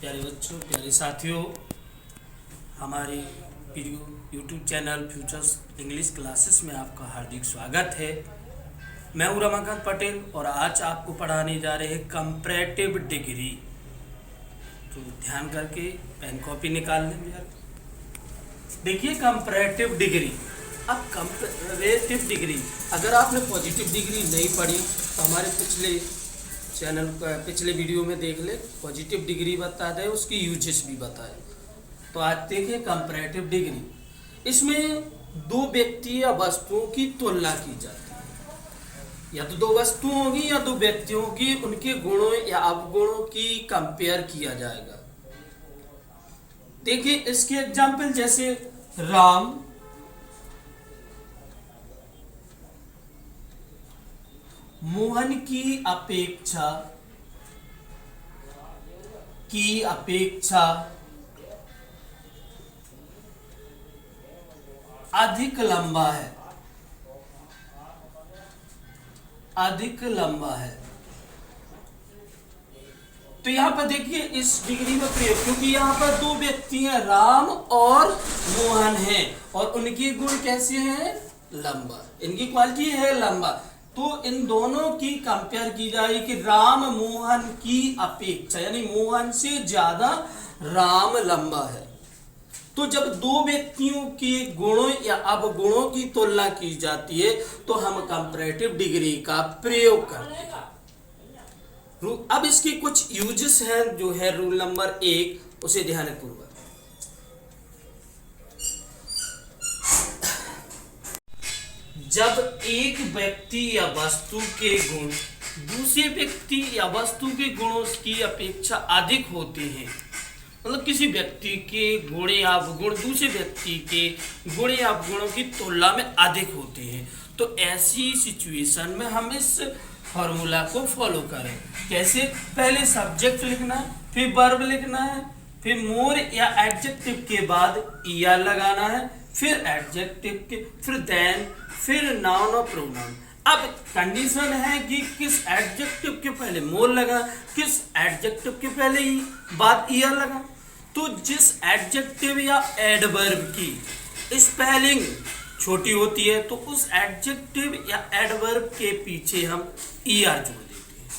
प्यारे बच्चों, प्यारे साथियों, हमारे YouTube channel futures English classes में आपका हार्दिक स्वागत है। मैं हूं रमाकांत पटेल और आज आपको पढ़ाने जा रहे हैं कंपैरेटिव डिग्री। तो ध्यान करके पेन कॉपी निकाल लें यार। देखिए कंपैरेटिव डिग्री। अब कंपैरेटिव डिग्री, अगर आपने पॉजिटिव डिग्री नहीं पढ़ी तो हमारे पिछले वीडियो में देख ले, पॉजिटिव डिग्री बताते हैं, उसकी यूजेस भी बताए। तो आज देखिए कंपैरेटिव डिग्री। इसमें दो व्यक्ति या वस्तुओं की तुलना की जाती है, या तो दो वस्तुओं होगी या दो व्यक्तियों की, उनके गुणों या अवगुणों की कंपेयर किया जाएगा। देखिए इसके एग्जाम्पल जैसे राम मोहन की अपेक्षा अधिक लंबा है। तो यहाँ पर देखिए इस डिग्री में प्रयोग, क्योंकि यहाँ पर दो व्यक्ति हैं, राम और मोहन हैं, और उनके गुण कैसे हैं? लंबा, इनकी क्वालिटी है लंबा। तो इन दोनों की कंपेयर की जाएगी कि राम मोहन की अपेक्षा, यानी मोहन से ज्यादा राम लंबा है। तो जब दो व्यक्तियों के गुणों या अवगुणों की तुलना की जाती है तो हम कंपैरेटिव डिग्री का प्रयोग करते हैं। अब इसकी कुछ यूजेस हैं, जो है रूल नंबर 1, उसे ध्यानपूर्वक। जब एक व्यक्ति या वस्तु के गुण दूसरे व्यक्ति या वस्तु के गुणों की अपेक्षा अधिक होते हैं, मतलब किसी व्यक्ति के गुण या अवगुण दूसरे व्यक्ति के गुण या अवगुणों की तुलना में अधिक होते हैं, तो ऐसी सिचुएशन में हम इस फॉर्मूला को फॉलो करें। कैसे? पहले सब्जेक्ट लिखना है, फिर वर्ब लिखना है, फिर मोर या एडजेक्टिव के बाद ईआर लगाना है, फिर एडजेक्टिव के, फिर देन, फिर नाउन और प्रोनाउन। अब कंडीशन है कि किस एडजेक्टिव के पहले मोर लगा, किस एडजेक्टिव के पहले ही बाद ईयर लगा। तो जिस एडजेक्टिव या एडवर्ब की स्पेलिंग छोटी होती है तो उस एडजेक्टिव या एडवर्ब के पीछे हम ईआर जोड़ देते हैं,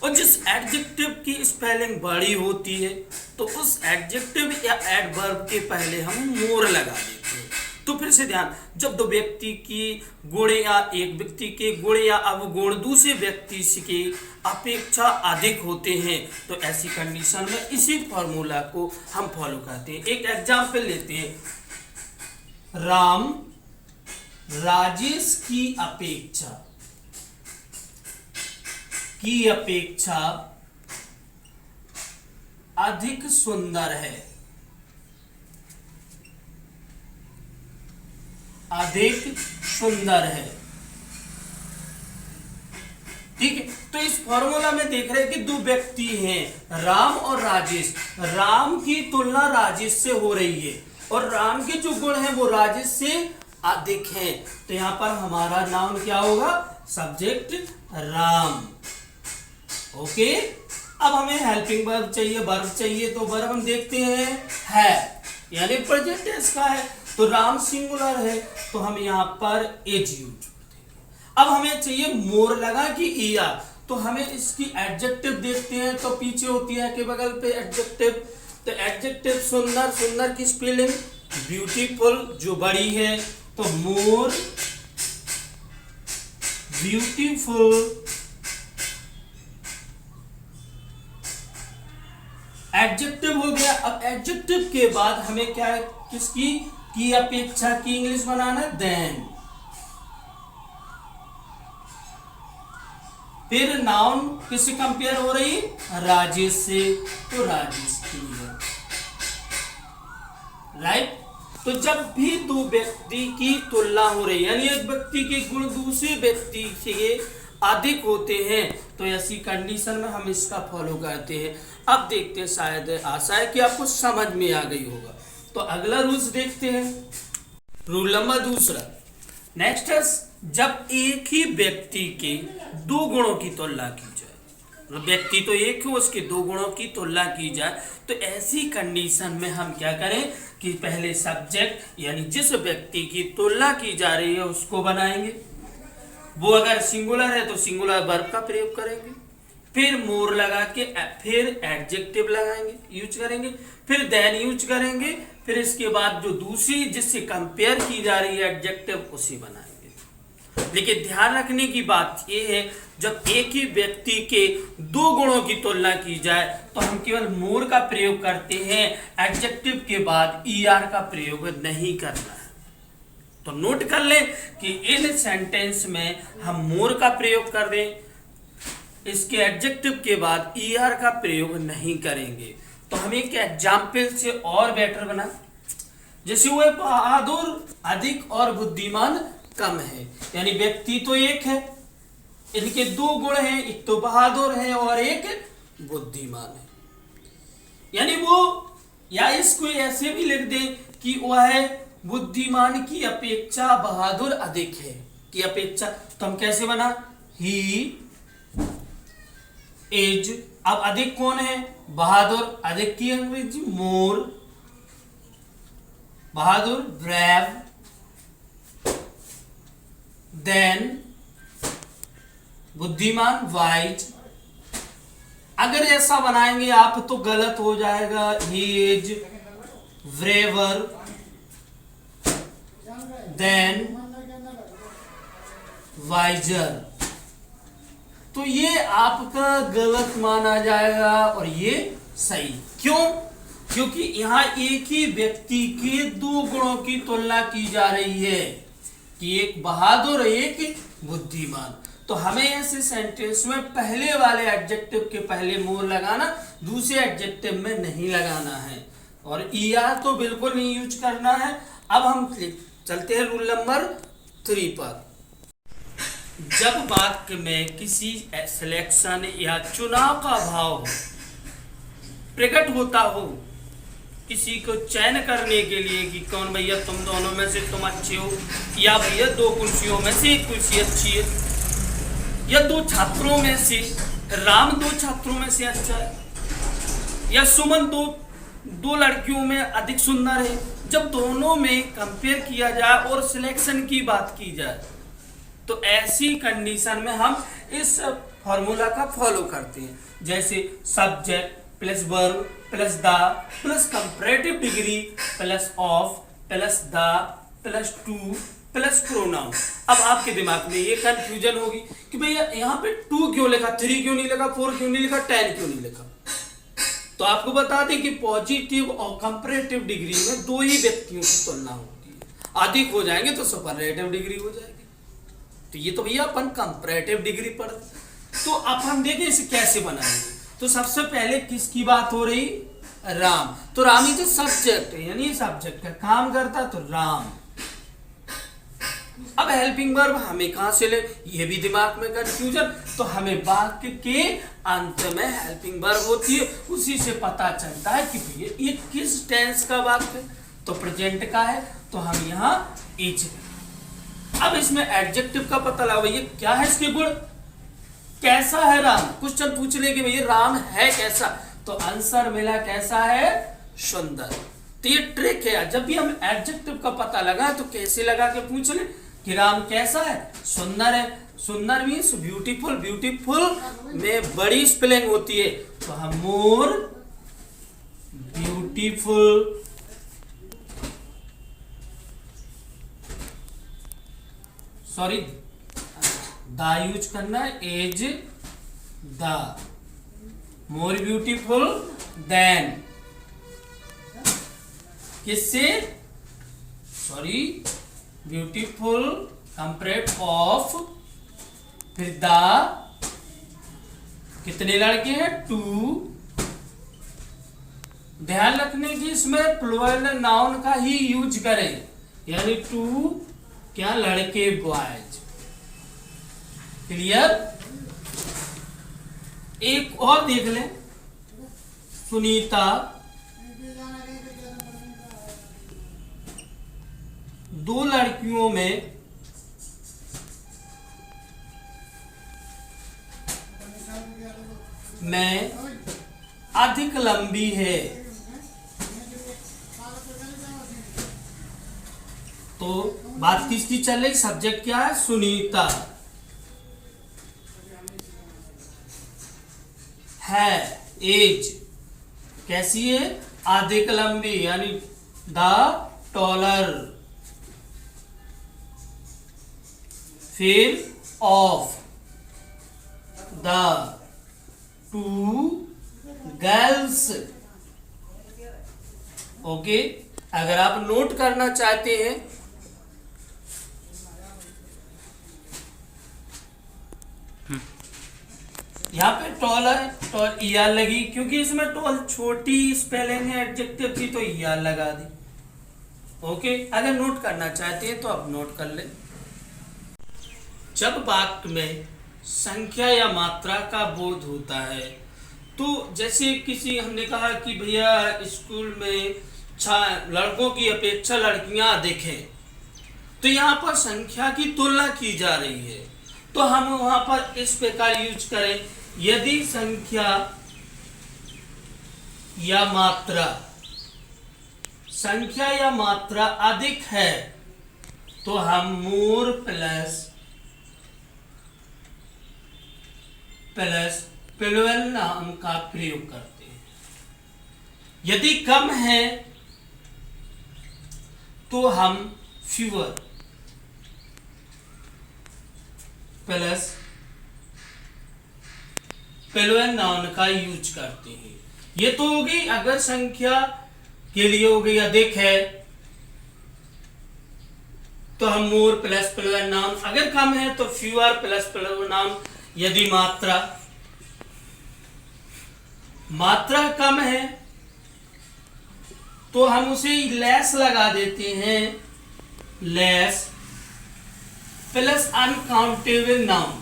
और जिस एडजेक्टिव की स्पेलिंग बड़ी होती है तो उस एडजेक्टिव या एडवर्ब के पहले हम मोर लगा देते हैं। तो फिर से ध्यान, जब दो व्यक्ति की गुण या एक व्यक्ति के गुण या अवगुण दूसरे व्यक्ति की अपेक्षा अधिक होते हैं तो ऐसी कंडीशन में इसी फॉर्मूला को हम फॉलो करते हैं। एक एग्जांपल लेते हैं, राम राजेश की अपेक्षा अधिक सुंदर है। ठीक है। तो इस फॉर्मूला में देख रहे हैं कि दो व्यक्ति हैं, राम और राजेश। राम की तुलना राजेश से हो रही है और राम के जो गुण हैं वो राजेश से अधिक हैं। तो यहां पर हमारा नाउन क्या होगा? सब्जेक्ट राम। ओके। अब हमें हेल्पिंग वर्ब चाहिए, वर्ब चाहिए, तो वर्ब हम देखते हैं है, यानी प्रेजेंट टेंस का है। तो राम सिंगुलर है तो हम यहाँ पर एज यूज देंगे। अब हमें चाहिए मोर लगा कि ईआर, तो हमें इसकी एडजेक्टिव देखते हैं, तो पीछे होती है के बगल पे एडजेक्टिव। तो एडजेक्टिव सुंदर, सुंदर की स्पेलिंग ब्यूटीफुल जो बड़ी है, तो मोर ब्यूटीफुल। एडजेक्टिव हो गया। अब एडजेक्टिव के बाद हमें क्या है, किसकी की अपेक्षा की इंग्लिश बनाना, देन। फिर नाउन किससे कंपेयर हो रही? राजेश से, तो राजेश की है। राइट। तो जब भी दो व्यक्ति की तुलना हो रही है, यानी एक व्यक्ति के गुण दूसरे व्यक्ति से अधिक होते हैं, तो ऐसी कंडीशन में हम इसका फॉलो करते हैं। अब देखते हैं, शायद आशा है कि आपको समझ में आ गई होगा। तो अगला रूल्स देखते हैं, रूल नंबर 2। नेक्स्ट है, जब एक ही व्यक्ति के दो गुणों की तुलना की जाए, व्यक्ति तो एक है, उसके दो गुणों की तुलना की जाए, तो ऐसी कंडीशन में हम क्या करें कि पहले सब्जेक्ट यानी जिस व्यक्ति की तुलना की जा रही है उसको बनाएंगे। वो अगर सिंगुलर है तो सिंगुलर वर्ब का प्रयोग करेंगे, फिर मोर लगा के फिर एडजेक्टिव लगाएंगे, यूज करेंगे, फिर देन यूज करेंगे, फिर इसके बाद जो दूसरी जिससे कंपेयर की जा रही है एडजेक्टिव उसे बनाएंगे। लेकिन ध्यान रखने की बात यह है, जब एक ही व्यक्ति के दो गुणों की तुलना की जाए तो हम केवल मोर का प्रयोग करते हैं, एडजेक्टिव के बाद ईआर का प्रयोग नहीं करना है। तो नोट कर लें कि इन सेंटेंस में हम मोर का प्रयोग कर दें, इसके एडजेक्टिव के बाद ईआर का प्रयोग नहीं करेंगे। तो हम एक एग्जाम्पल से और बेटर बना, जैसे वो बहादुर अधिक और बुद्धिमान कम है, यानी व्यक्ति तो एक है, इनके दो गुण हैं, एक तो बहादुर है और एक बुद्धिमान है। यानी वो, या इसको ऐसे भी लिख दें कि वह है बुद्धिमान की अपेक्षा बहादुर अधिक है, की अपेक्षा। तो हम कैसे बना, ही इज, अब अधिक कौन है, बहादुर, अधिक की अंग्रेजी मोर, बहादुर ब्रेव, देन बुद्धिमान वाइज। अगर ऐसा बनाएंगे आप तो गलत हो जाएगा, he is braver than wiser, तो ये आपका गलत माना जाएगा और ये सही। क्यों? क्योंकि यहां एक ही व्यक्ति के दो गुणों की तुलना की जा रही है कि एक बहादुर एक बुद्धिमान। तो हमें ऐसे सेंटेंस में पहले वाले एडजेक्टिव के पहले मोर लगाना, दूसरे एडजेक्टिव में नहीं लगाना है, और ईआर तो बिल्कुल नहीं यूज करना है। अब हम चलते हैं रूल नंबर 3 पर। जब वाक्य में किसी सिलेक्शन या चुनाव का भाव प्रकट होता हो, किसी को चयन करने के लिए कि कौन भैया तुम दोनों में से तुम अच्छे हो, या भैया दो कुर्सियों में से एक कुर्सी अच्छी है, या दो छात्रों में से राम दो छात्रों में से अच्छा है, या सुमन दो लड़कियों में अधिक सुंदर है। जब दोनों में कंपेयर किया जाए और सिलेक्शन की बात की जाए तो ऐसी कंडीशन में हम इस फॉर्मूला का फॉलो करते हैं, जैसे subject plus verb plus the plus comparative degree plus of plus the plus two plus pronoun. अब आपके दिमाग में ये कंफ्यूजन होगी कि भैया यहाँ पे 2 क्यों लिखा, 3 क्यों नहीं लिखा, 4 क्यों नहीं लिखा, 10 क्यों नहीं लिखा। तो आपको बता दें कि पॉजिटिव और कंपैरेटिव डिग्री में दो ही व्यक्तियों की तुलना होती है, अधिक हो जाएंगे तो सुपरलेटिव डिग्री हो जाएगी। तो ये तो भैया अपन कंपैरेटिव डिग्री पढ़। तो अब हम देखें इसे कैसे बनाएंगे। तो सबसे पहले किसकी बात हो रही, राम। तो राम ही तो सब्जेक्ट है, यानी सब्जेक्ट का काम करता तो राम। अब हेल्पिंग वर्ब हमें कहां से ले, ये भी दिमाग में कंफ्यूजन। तो हमें वाक्य के अंत में हेल्पिंग वर्ब होती है, उसी से पता चलता है कि भैया ये किस टेंस का वाक्य है। तो प्रेजेंट का है, तो हम यहाँ इज। अब इसमें एडजेक्टिव का पता लगा, भैया क्या है इसके गुण, कैसा है राम। क्वेश्चन पूछ ले कि भैया राम है कैसा, तो आंसर मिला कैसा है, सुंदर। तो ये ट्रिक है, जब भी हम एडजेक्टिव का पता लगा तो कैसे लगा के पूछ ले कि राम कैसा है, सुंदर है। सुंदर मीन्स ब्यूटीफुल, ब्यूटीफुल में बड़ी स्पेलिंग होती है, तो हम more beautiful sorry the use करना है, as the more beautiful than, किससे, सॉरी ब्यूटीफुल कंपेयर्ड ऑफ, फिर द कितने लड़के हैं, 2। ध्यान रखने की इसमें प्लूरल नाउन का ही यूज करें, यानी 2 क्या लड़के बॉयज। क्लियर। एक और देख लें, सुनीता 2 लड़कियों में में अधिक लंबी है। तो बात किसकी चल रही, सब्जेक्ट क्या है, सुनीता है एज कैसी है, अधिक लंबी, यानी द टॉलर। फिर of the two girls. Okay, अगर आप नोट करना चाहते हैं यहाँ पे टॉलर ईआर लगी, क्योंकि इसमें टॉल छोटी स्पेलिंग है एडजेक्टिव की, तो ईआर लगा दी। ओके, अगर नोट करना चाहते हैं तो आप नोट कर लें। जब वाक्य में संख्या या मात्रा का बोध होता है, तो जैसे किसी हमने कहा कि भैया स्कूल में लड़कों की अपेक्षा लड़कियां अधिक हैं, तो यहाँ पर संख्या की तुलना की जा रही है, तो हम वहां पर इस प्रकार यूज करें, यदि संख्या या मात्रा अधिक है तो हम मोर प्लस प्लूरल नाम का प्रयोग करते हैं। यदि कम है तो हम फ्यूअर प्लस प्लूरल नाउन का यूज करते हैं। ये तो होगी अगर संख्या के लिए हो गई अधिक है तो हम मोर प्लस प्लूरल नाउन, अगर कम है तो फ्यूअर प्लस प्लूरल नाउन। यदि मात्रा कम है तो हम उसे लेस लगा देते हैं, less plus uncountable noun.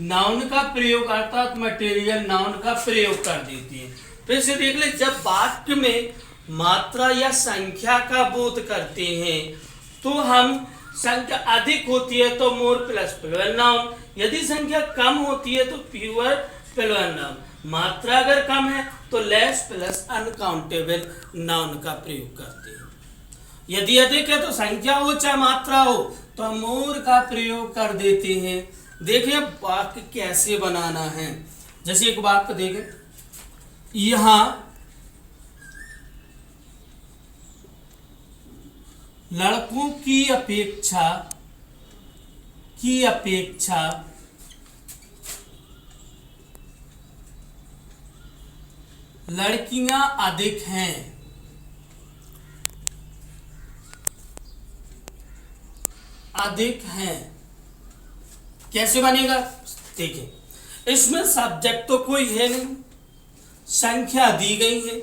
Noun का प्रयोग अर्थात मटेरियल नाउन का प्रयोग कर देती है। फिर से देख ले, जब वाक्य में मात्रा या संख्या का बोध करते हैं तो हम संख्या अधिक होती है तो मोर प्लस प्लूरल नाउन, यदि संख्या कम होती है तो फ्यूअर प्लूरल नाउन, मात्रा अगर कम है तो लेस प्लस अनकाउंटेबल नाउन का प्रयोग करते हैं। यदि अधिक है तो संख्या हो चाहे मात्रा हो तो हम मोर का प्रयोग कर देते हैं। देखिए वाक्य कैसे बनाना है, जैसे एक वाक्य देखें, यहां लड़कों की अपेक्षा लड़कियां अधिक हैं। कैसे बनेगा, देखिए इसमें सब्जेक्ट तो कोई है नहीं, संख्या दी गई है,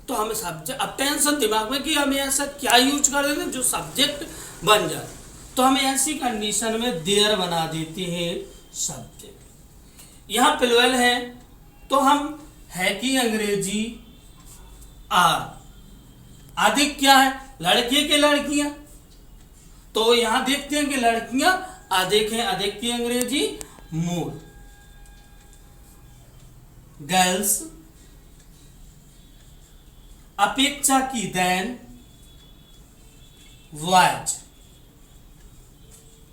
तो हमें सब्जेक्ट, अब टेंशन दिमाग में कि हमें ऐसा क्या यूज कर देते हैं जो सब्जेक्ट बन जाए, तो हमें ऐसी कंडीशन में देयर बना देते हैं सब्जेक्ट। यहाँ प्लूरल है तो हम है कि अंग्रेजी आर, अधिक क्या है, लड़के के लड़कियां, तो यहां देखते हैं कि लड़कियां अधिक हैं, अधिक की अंग्रेजी मोर, गर्ल्स अपेक्षा की देन बॉयज।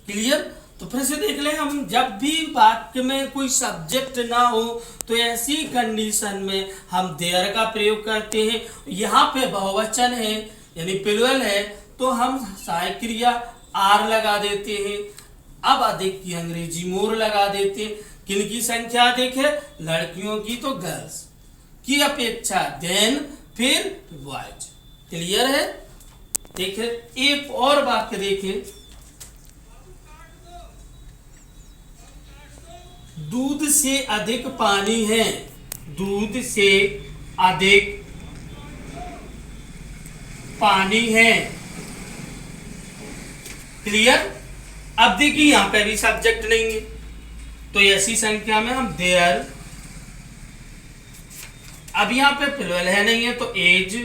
क्लियर, तो फिर से देख ले, हम जब भी वाक्य में कोई सब्जेक्ट ना हो तो ऐसी कंडीशन में हम देयर का प्रयोग करते हैं। यहाँ पे बहुवचन है यानी प्लूरल है तो हम सहायक क्रिया आर लगा देते हैं। अब अधिक की अंग्रेजी मोर लगा देते हैं। किनकी संख्या अधिक है, लड़कियों की, तो गर्ल्स की अपेक्षा देन, फिर बॉयज। क्लियर है। देखिए एक और वाक्य देखें, दूध से अधिक पानी है, दूध से अधिक पानी है। क्लियर। अब देखिए यहां पे भी सब्जेक्ट नहीं है तो ऐसी संख्या में हम देयर, अब यहां पे प्लूरल है नहीं है तो एज,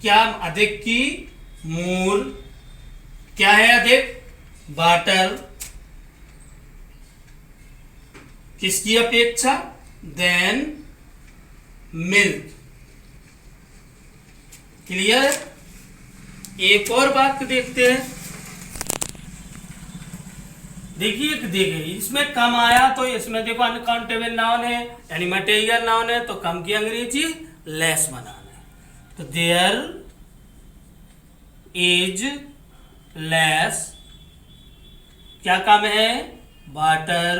क्या अधिक की, मोर, क्या है अधिक, वाटर, किसकी अपेक्षा? Than milk. क्लियर? एक और वाक्य देखते हैं। देखिए देखिए इसमें कम आया तो इसमें देखो अनकाउंटेबल नाउन है यानी मटेरियल नाउन है, तो कम की अंग्रेजी लेस बनाना है। तो देयर इज लेस, क्या कम है? वाटर,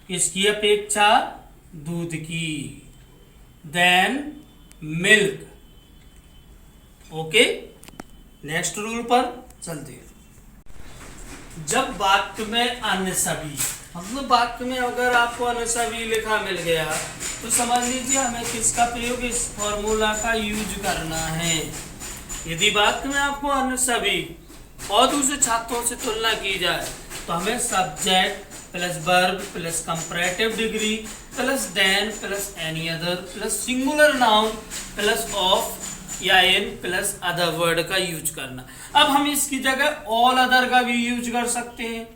किसकी अपेक्षा? दूध की। Than milk. Okay, next rule पर चलते हैं। जब वाक्य में अन्य सभी, मतलब वाक्य में अगर आपको अन्य सभी लिखा मिल गया तो समझ लीजिए हमें किसका प्रयोग, इस फॉर्मूला का यूज करना है। यदि वाक्य में आपको अन्य सभी और दूसरे छात्रों से तुलना की जाए तो हमें subject plus verb plus comparative degree plus than plus any other plus singular noun plus of या इन प्लस अदर वर्ड का यूज करना। अब हम इसकी जगह ऑल अदर का भी यूज कर सकते हैं,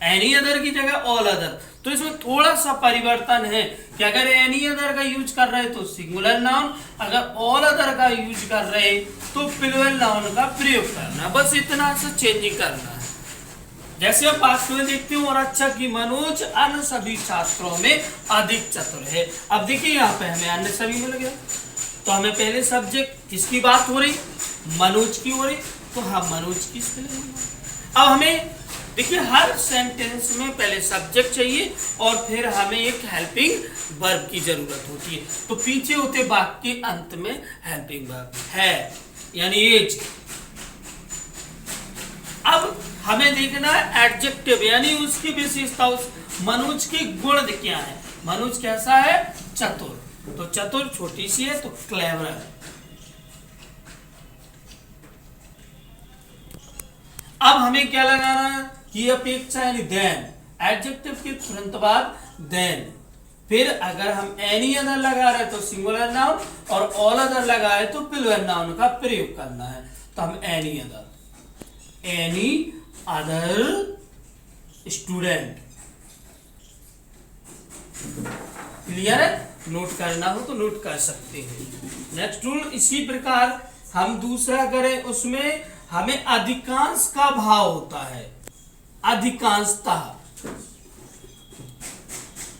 एनी अदर की जगह ऑल अदर। तो इसमें थोड़ा सा परिवर्तन है कि अगर एनी अदर का यूज कर रहे तो सिंगुलर नाउन, अगर ऑल अदर का यूज कर रहे तो प्लूरल नाउन का प्रयोग करना, बस इतना सा चेंजिंग करना है। जैसे आप पाठ में देखते हो, और अच्छा कि मनोज अन्य सभी छात्रों में अधिक चतुर है। अब देखिए यहाँ पे हमें अन्य सभी मिल गया, तो हमें पहले सब्जेक्ट किसकी बात हो रही? मनोज की हो रही, तो हम मनोज की स्पेलिंग। अब हमें देखिए हर सेंटेंस में पहले सब्जेक्ट चाहिए और फिर हमें एक हेल्पिंग वर्ब की जरूरत होती है। तो पीछे होते वाक्य के अंत में हेल्पिंग वर्ब है यानी एज। अब हमें देखना है एडजेक्टिव यानी उसकी विशेषता, उस मनोज के गुण क्या है। मनोज कैसा है? चतुर, तो चतुर छोटी सी है तो क्लेवर है। अब हमें क्या लगाना है कि अपेक्षा यानी देन, एडजेक्टिव के तुरंत बाद देन। फिर अगर हम एनी अदर लगा रहे तो सिंगुलर नाउन और ऑल अदर लगाए तो प्लूरल नाउन का प्रयोग करना है। तो हम एनी अदर स्टूडेंट। क्लियर है? नोट करना हो तो नोट कर सकते हैं। नेक्स्ट रूल इसी प्रकार हम दूसरा करें, उसमें हमें अधिकांश का भाव होता है, अधिकांशता।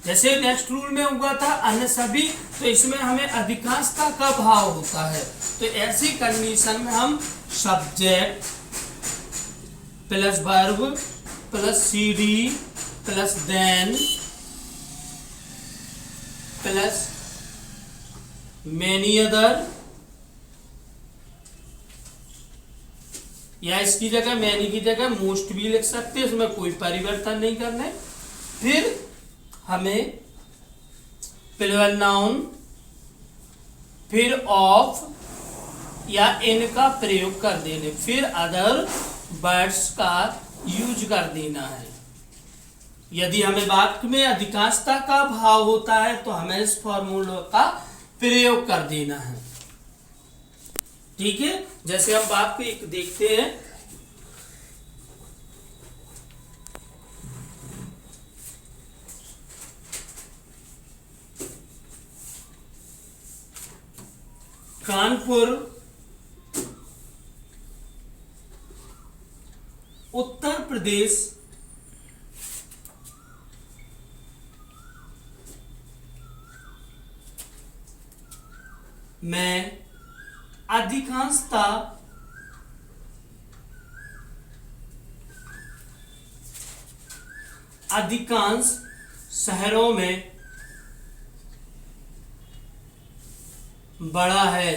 जैसे नेक्स्ट रूल में हुआ था अन्य सभी, तो इसमें हमें अधिकांशता का भाव होता है। तो ऐसी कंडीशन में हम subject plus verb plus CD plus than plus many other, या इसकी जगह मैनी की जगह मोस्ट भी लिख सकते हैं, इसमें कोई परिवर्तन नहीं करना है। फिर हमें प्लूरल नाउन फिर ऑफ या इन का प्रयोग कर देने, फिर अदर वर्ड्स का यूज कर देना है। यदि हमें वाक्य में अधिकांशता का भाव होता है तो हमें इस फॉर्मूला का प्रयोग कर देना है। ठीक है, जैसे हम वाक्य एक देखते हैं। कानपुर उत्तर प्रदेश में अधिकांशता अधिकांश शहरों में बड़ा है।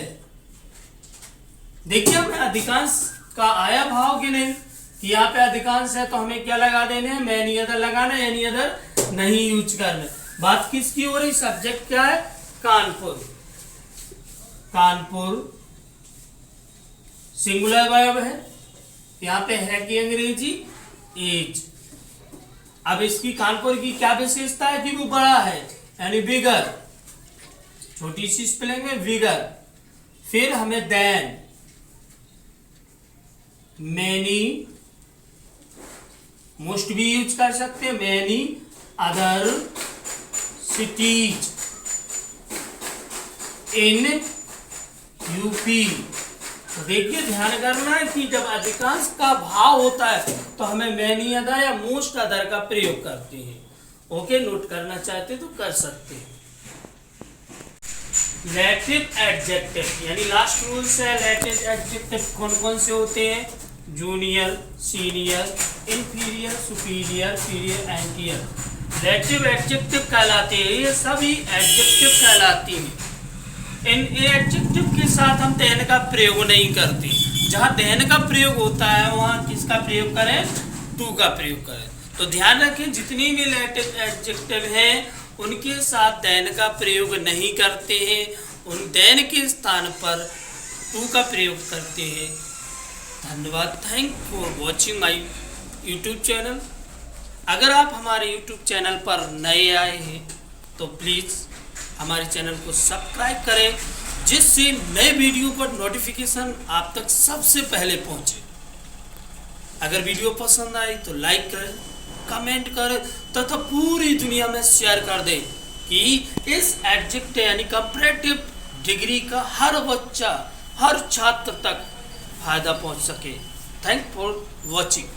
देखिए हमें अधिकांश का आया भाव कि नहीं, कि यहाँ पे अधिकांश है तो हमें क्या लगा देने हैं? मैनी अदर लगाना है, एनी अदर नहीं यूज करना। बात किसकी हो रही? सब्जेक्ट क्या है? कानपुर। कानपुर सिंगुलर वर्ब है, यहाँ पे है की अंग्रेजी एज। अब इसकी कानपुर की क्या विशेषता है कि वो बड़ा है यानी बिगर, छोटी सी स्पेलिंग है बिगर। फिर हमें देन, मेनी, मोस्ट भी यूज कर सकते हैं, many other cities in UP. तो देखिए ध्यान करना है कि जब अधिकांश का भाव होता है तो हमें मैनी अदर या मोस्ट अदर का प्रयोग करते हैं। ओके, नोट करना चाहते तो कर सकते हैं। लैटिव एडजेक्टिव यानी लास्ट रूल्स है। लैटिव एडजेक्टिव कौन कौन से होते हैं? Junior, senior, inferior, superior, prior, anterior. लैटिव एडजेक्टिव कहलाते हैं, ये सभी एडजेक्टिव कहलाती हैं। इन एडजेक्टिव के साथ हम देन का प्रयोग नहीं करते। जहाँ देन का प्रयोग होता है वहाँ किसका प्रयोग करें? टू का प्रयोग करें। तो ध्यान रखें, जितनी भी लैटिव एडजेक्टिव हैं उनके साथ देन का प्रयोग नहीं करते हैं, उन देन के स्थान पर टू का प्रयोग करते हैं। धन्यवाद। Thank for watching my YouTube channel. अगर आप हमारे यूट्यूब चैनल पर नए आए हैं तो प्लीज़ हमारे चैनल को सब्सक्राइब करें, जिससे नए वीडियो पर नोटिफिकेशन आप तक सबसे पहले पहुंचे। अगर वीडियो पसंद आई तो लाइक करें, कमेंट करें तथा पूरी दुनिया में शेयर कर दें कि इस एडजेक्टिव यानी कंपैरेटिव डिग्री का हर बच्चा, हर छात्र तक फायदा पहुंच सके। Thank for watching.